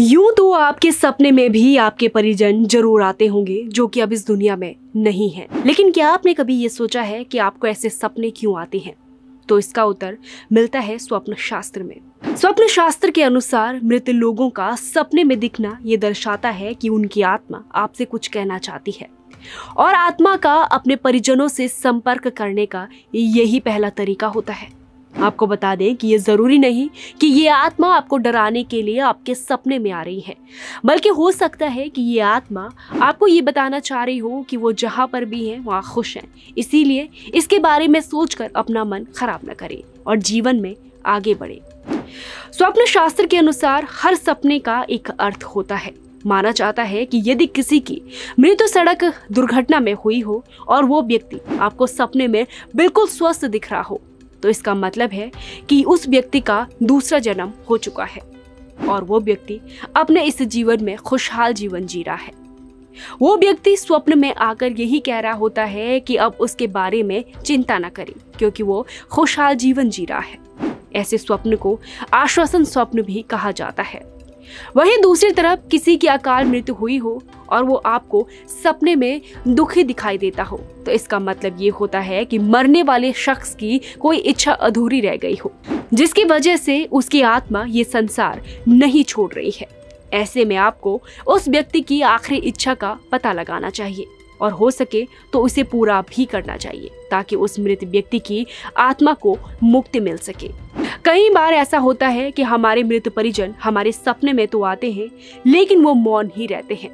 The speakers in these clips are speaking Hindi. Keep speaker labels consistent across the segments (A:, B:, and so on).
A: यूं तो आपके सपने में भी आपके परिजन जरूर आते होंगे जो कि अब इस दुनिया में नहीं है, लेकिन क्या आपने कभी ये सोचा है कि आपको ऐसे सपने क्यों आते हैं? तो इसका उत्तर मिलता है स्वप्न शास्त्र में। स्वप्न शास्त्र के अनुसार मृत लोगों का सपने में दिखना ये दर्शाता है कि उनकी आत्मा आपसे कुछ कहना चाहती है, और आत्मा का अपने परिजनों से संपर्क करने का यही पहला तरीका होता है। आपको बता दें कि ये जरूरी नहीं कि ये आत्मा आपको डराने के लिए आपके सपने में आ रही है, बल्कि हो सकता है कि ये आत्मा आपको ये बताना चाह रही हो कि वो जहाँ पर भी है वहाँ खुश हैं। इसीलिए इसके बारे में सोचकर अपना मन खराब न करें और जीवन में आगे बढ़े। स्वप्न शास्त्र के अनुसार हर सपने का एक अर्थ होता है। माना जाता है कि यदि किसी की मृत्यु सड़क दुर्घटना में हुई हो और वो व्यक्ति आपको सपने में बिल्कुल स्वस्थ दिख रहा हो, तो इसका मतलब है कि उस व्यक्ति का दूसरा जन्म हो चुका है और वो व्यक्ति अपने इस जीवन में खुशहाल जीवन जी रहा है। वो व्यक्ति स्वप्न में आकर यही कह रहा होता है कि अब उसके बारे में चिंता न करें, क्योंकि वो खुशहाल जीवन जी रहा है। ऐसे स्वप्न को आश्वासन स्वप्न भी कहा जाता है। वहीं दूसरी तरफ किसी की अकाल मृत्यु हुई हो और वो आपको सपने में दुखी दिखाई देता हो, तो इसका मतलब ये होता है कि मरने वाले शख्स की कोई इच्छा अधूरी रह गई हो, जिसकी वजह से उसकी आत्मा ये संसार नहीं छोड़ रही है। ऐसे में आपको उस व्यक्ति की आखिरी इच्छा का पता लगाना चाहिए और हो सके तो उसे पूरा भी करना चाहिए, ताकि उस मृत व्यक्ति की आत्मा को मुक्ति मिल सके। कई बार ऐसा होता है कि हमारे मृत परिजन हमारे सपने में तो आते हैं, लेकिन वो मौन ही रहते हैं।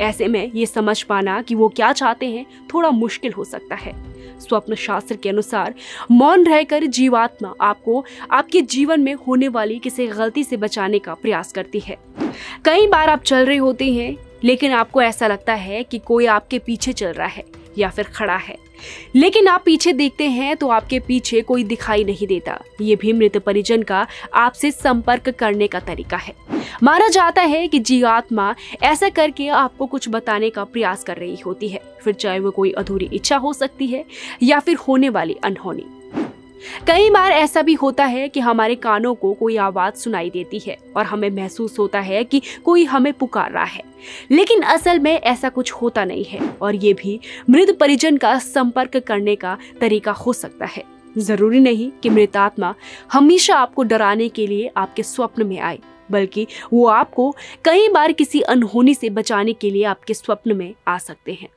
A: ऐसे में ये समझ पाना कि वो क्या चाहते हैं थोड़ा मुश्किल हो सकता है। स्वप्न शास्त्र के अनुसार मौन रहकर जीवात्मा आपको आपके जीवन में होने वाली किसी गलती से बचाने का प्रयास करती है। कई बार आप चल रहे होते हैं, लेकिन आपको ऐसा लगता है कि कोई आपके पीछे चल रहा है या फिर खड़ा है, लेकिन आप पीछे देखते हैं तो आपके पीछे कोई दिखाई नहीं देता। ये भी मृत परिजन का आपसे संपर्क करने का तरीका है। माना जाता है कि जीवात्मा ऐसा करके आपको कुछ बताने का प्रयास कर रही होती है, फिर चाहे वो कोई अधूरी इच्छा हो सकती है या फिर होने वाली अनहोनी। कई बार ऐसा भी होता है कि हमारे कानों को कोई आवाज सुनाई देती है और हमें महसूस होता है कि कोई हमें पुकार रहा है, लेकिन असल में ऐसा कुछ होता नहीं है, और ये भी मृत परिजन का संपर्क करने का तरीका हो सकता है। जरूरी नहीं कि मृत आत्मा हमेशा आपको डराने के लिए आपके स्वप्न में आए, बल्कि वो आपको कई बार किसी अनहोनी से बचाने के लिए आपके स्वप्न में आ सकते हैं।